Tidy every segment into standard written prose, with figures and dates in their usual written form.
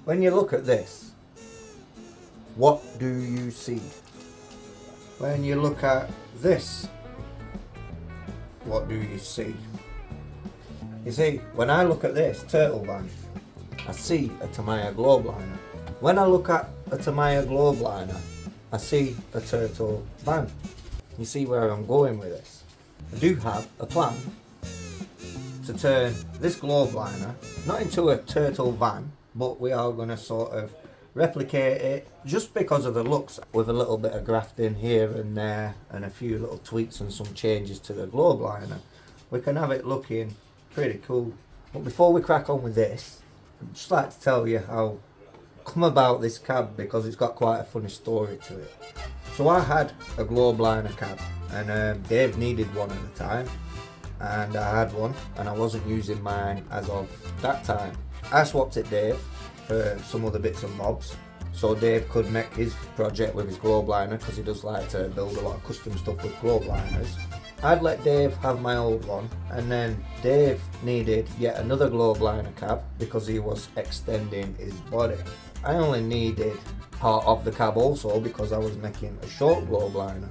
When you look at this, what do you see? When you look at this, what do you see? You see, when I look at this turtle van, I see a TAMIYA globeliner. When I look at a TAMIYA globeliner, I see a turtle van. You see where I'm going with this? I do have a plan to turn this globeliner not into a turtle van, but we are going to sort of replicate it just because of the looks, with a little bit of grafting here and there and a few little tweaks and some changes to the globeliner. We can have it looking pretty cool. But before we crack on with this, I'd just like to tell you how I come about this cab, because it's got quite a funny story to it. So I had a globeliner cab, and Dave needed one at the time, and I had one, and I wasn't using mine as of that time. I swapped it Dave for some other bits and bobs, so Dave could make his project with his globeliner, because he does like to build a lot of custom stuff with globeliners. I'd let Dave have my old one, and then Dave needed yet another globeliner cab because he was extending his body. I only needed part of the cab also because I was making a short globeliner.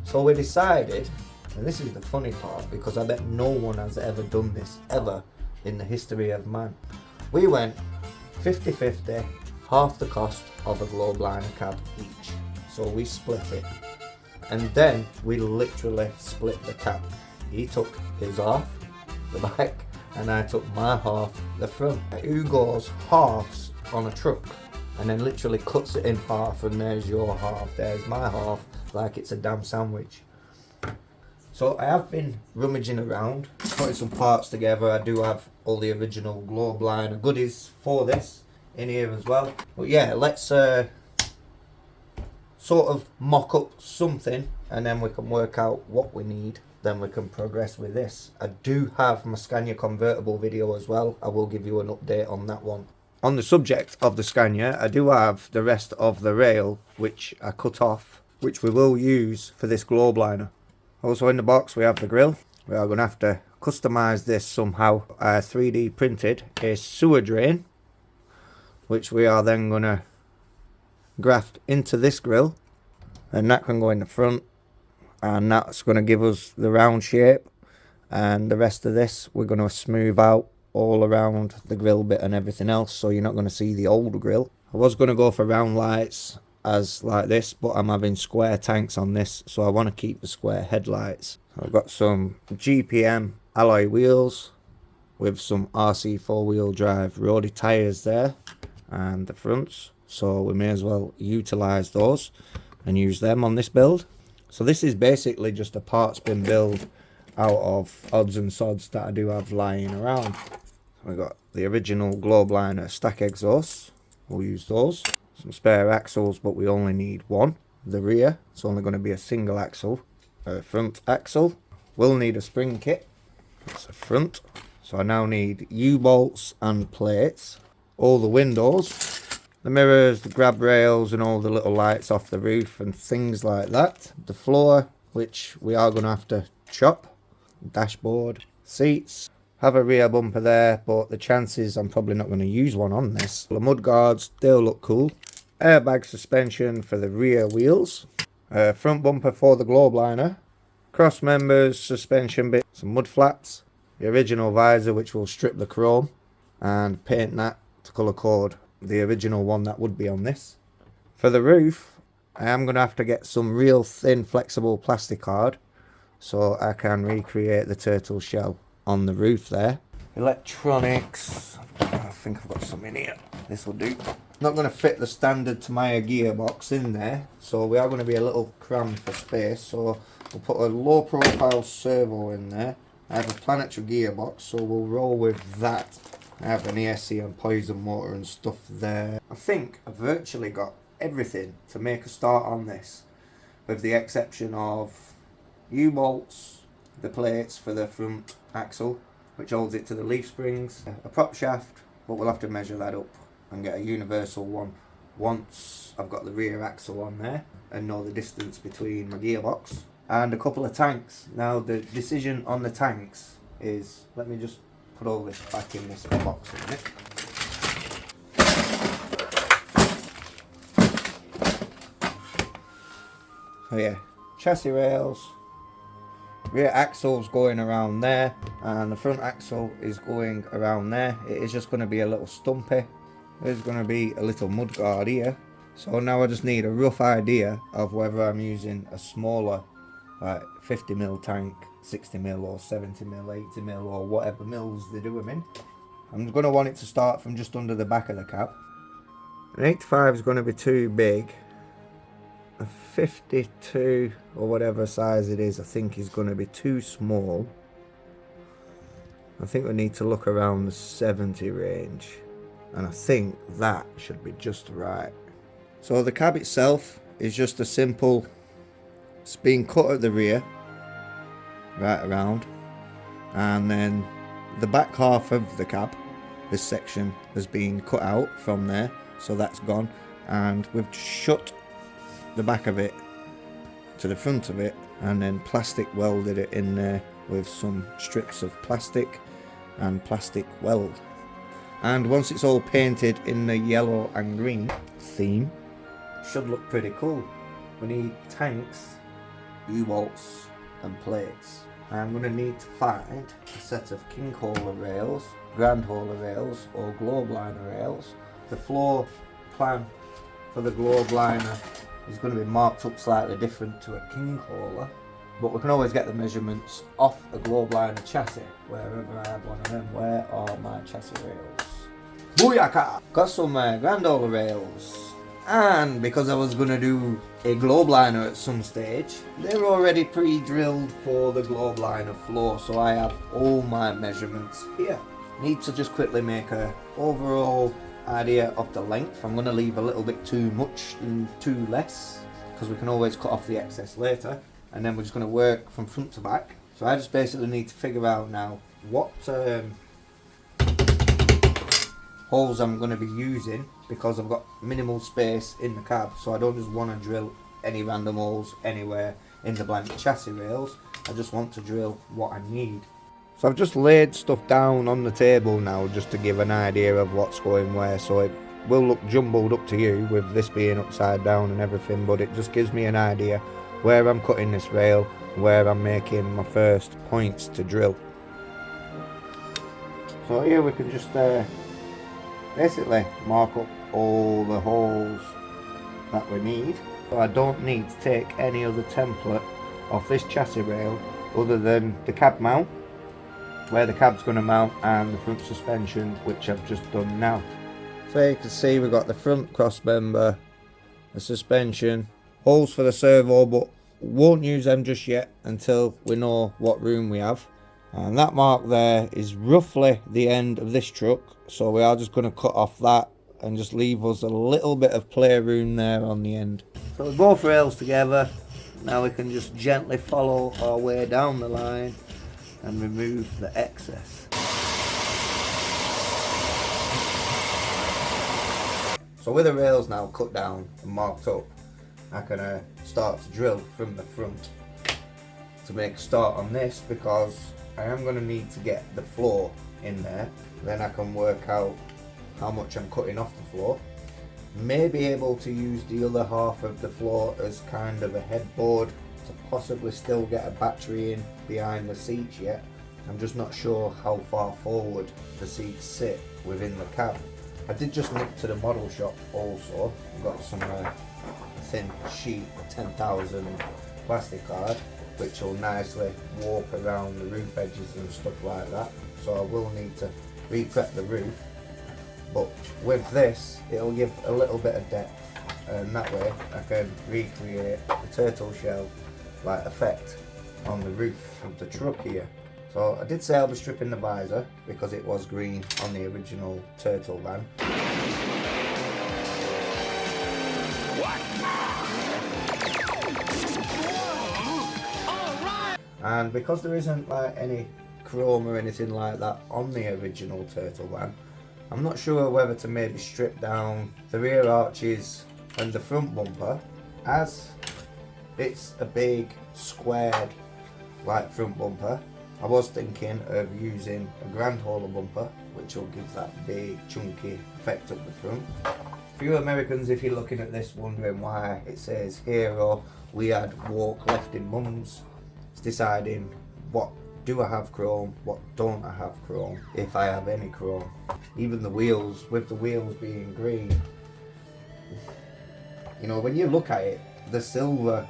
So we decided, and this is the funny part because I bet no one has ever done this ever in the history of man. We went 50-50, half the cost of a globeliner cab each. So we split it. And then we literally split the cab. He took his half, the back, and I took my half, the front. Who goes halves on a truck and then literally cuts it in half, and there's your half, there's my half, like it's a damn sandwich. So I have been rummaging around, putting some parts together. I do have all the original globeliner goodies for this in here as well. But yeah, let's sort of mock up something, and then we can work out what we need. Then we can progress with this. I do have my Scania convertible video as well. I will give you an update on that one. On the subject of the Scania, I do have the rest of the rail, which I cut off, which we will use for this globeliner. Also in the box we have the grille. We are going to have to customise this somehow. I 3D printed a sewer drain, which we are then going to graft into this grille, and that can go in the front, and that's going to give us the round shape, and the rest of this we're going to smooth out all around the grill bit and everything else, so you're not going to see the old grill. I was going to go for round lights as like this, but I'm having square tanks on this, so I want to keep the square headlights. I've got some GPM alloy wheels with some RC 4-wheel drive roadie tyres there, and the fronts, so we may as well utilise those and use them on this build. So this is basically just a parts bin build out of odds and sods that I do have lying around. We've got the original globeliner stack exhausts, we'll use those. Some spare axles, but we only need one. The rear, it's only going to be a single axle. Front axle, we'll need a spring kit. That's the front. So I now need U-bolts and plates. All the windows, the mirrors, the grab rails, and all the little lights off the roof and things like that. The floor, which we are going to have to chop. Dashboard, seats, have a rear bumper there, but the chances I'm probably not going to use one on this. The mud guards, they'll look cool. Airbag suspension for the rear wheels. Front bumper for the globeliner. Cross members, suspension bit, some mud flaps. The original visor, which will strip the chrome and paint that to colour code the original one that would be on this. For the roof, I am going to have to get some real thin flexible plastic card so I can recreate the turtle shell on the roof there. Electronics, I think I've got some in here. This will do. Not going to fit the standard TAMIYA gearbox in there, so we are going to be a little crammed for space, so we'll put a low profile servo in there. I have a planetary gearbox, so we'll roll with that. I have an ESC and poison motor and stuff there. I think I've virtually got everything to make a start on this, with the exception of U-bolts, the plates for the front axle, which holds it to the leaf springs, a prop shaft, but we'll have to measure that up and get a universal one once I've got the rear axle on there and know the distance between my gearbox, and a couple of tanks. Now the decision on the tanks is, let me just put all this back in this box in a minute. So yeah, chassis rails, rear axle's going around there, and the front axle is going around there. It is just going to be a little stumpy. There's going to be a little mudguard here. So now I just need a rough idea of whether I'm using a smaller, like 50mm tank, 60mm or 70mm, 80mm or whatever mils they do them in. I'm going to want it to start from just under the back of the cab. An 85 is going to be too big. A 52 or whatever size it is, I think is going to be too small. I think we need to look around the 70 range, and I think that should be just right. So the cab itself is just a simple, it's been cut at the rear right around, and then the back half of the cab, this section, has been cut out from there, so that's gone, and we've shut the back of it to the front of it, and then plastic welded it in there with some strips of plastic and plastic weld. And once it's all painted in the yellow and green theme, it should look pretty cool. We need tanks, U-bolts and plates. I'm going to need to find a set of king hauler rails, grand hauler rails or globeliner rails. The floor plan for the globeliner is going to be marked up slightly different to a king hauler, but we can always get the measurements off a globeliner chassis wherever I have one of them. Where are my chassis rails? Booyaka! Got some grand hauler rails, and because I was going to do a globeliner at some stage, they're already pre-drilled for the globeliner floor, so I have all my measurements here. Need to just quickly make a overall idea of the length. I'm going to leave a little bit too much and too less, because we can always cut off the excess later, and then we're just going to work from front to back. So I just basically need to figure out now what holes I'm going to be using, because I've got minimal space in the cab, so I don't just want to drill any random holes anywhere in the blank chassis rails. I just want to drill what I need. So I've just laid stuff down on the table now just to give an idea of what's going where, so it will look jumbled up to you with this being upside down and everything, but it just gives me an idea where I'm cutting this rail, where I'm making my first points to drill. So here we can just basically mark up all the holes that we need. So I don't need to take any other template off this chassis rail other than the cab mount, where the cab's going to mount, and the front suspension, which I've just done now. So you can see we've got the front cross member, the suspension, holes for the servo, but won't use them just yet until we know what room we have. And that mark there is roughly the end of this truck, so we are just going to cut off that and just leave us a little bit of playroom there on the end. So with both rails together, now we can just gently follow our way down the line and remove the excess. So with the rails now cut down and marked up, I can start to drill from the front to make a start on this, because I am going to need to get the floor in there. Then I can work out how much I'm cutting off the floor. May be able to use the other half of the floor as kind of a headboard to possibly still get a battery in behind the seats yet. I'm just not sure how far forward the seats sit within the cab. I did just nip to the model shop also. I've got some thin sheet 10,000 plastic card, which will nicely warp around the roof edges and stuff like that. So I will need to re-prep the roof, but with this it'll give a little bit of depth, and that way I can recreate the turtle shell like effect on the roof of the truck here. So I did say I'll be stripping the visor because it was green on the original turtle van. And because there isn't like any chrome or anything like that on the original turtle van, I'm not sure whether to maybe strip down the rear arches and the front bumper, as it's a big squared like front bumper. I was thinking of using a grand hauler bumper, which will give that big chunky effect up the front. For you Americans, if you're looking at this wondering why it says hero, we had walk left in mums. It's deciding what do I have chrome, what don't I have chrome, if I have any chrome. Even the wheels, with the wheels being green, you know, when you look at it, the silver,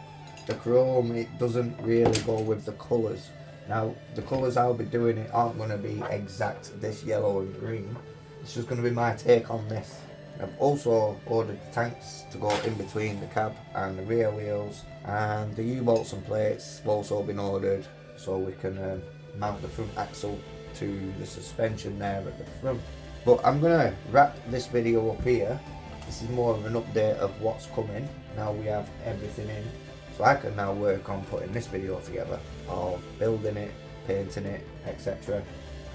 the chrome, it doesn't really go with the colours. Now, the colours I'll be doing it aren't going to be exact this yellow and green. It's just going to be my take on this. I've also ordered the tanks to go in between the cab and the rear wheels, and the U-bolts and plates have also been ordered so we can mount the front axle to the suspension there at the front. But I'm going to wrap this video up here. This is more of an update of what's coming. Now we have everything in, so I can now work on putting this video together of building it, painting it, etc.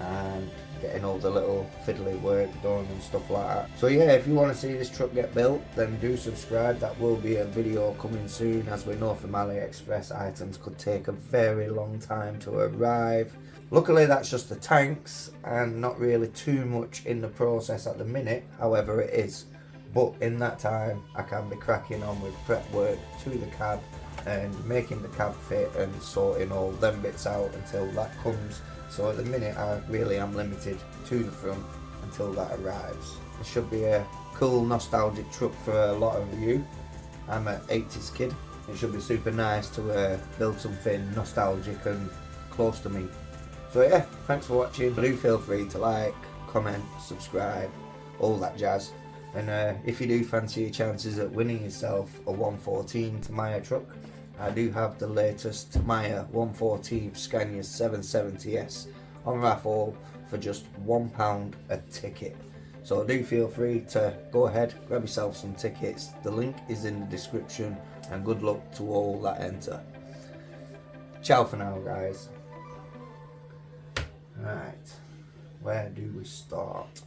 and getting all the little fiddly work done and stuff like that. So yeah, if you want to see this truck get built, then do subscribe. That will be a video coming soon. As we know from AliExpress, items could take a very long time to arrive. Luckily that's just the tanks and not really too much in the process at the minute, however it is. But in that time I can be cracking on with prep work to the cab and making the cab fit and sorting all them bits out until that comes. So at the minute I really am limited to the front until that arrives. It should be a cool nostalgic truck for a lot of you. I'm an 80s kid. It should be super nice to build something nostalgic and close to me. So yeah, thanks for watching. Do feel free to like, comment, subscribe, all that jazz. And if you do fancy your chances at winning yourself a 114 TAMIYA truck, I do have the latest TAMIYA 114 Scania 770S on raffle for just £1 a ticket. So do feel free to go ahead, grab yourself some tickets. The link is in the description, and good luck to all that enter. Ciao for now, guys. Right, where do we start?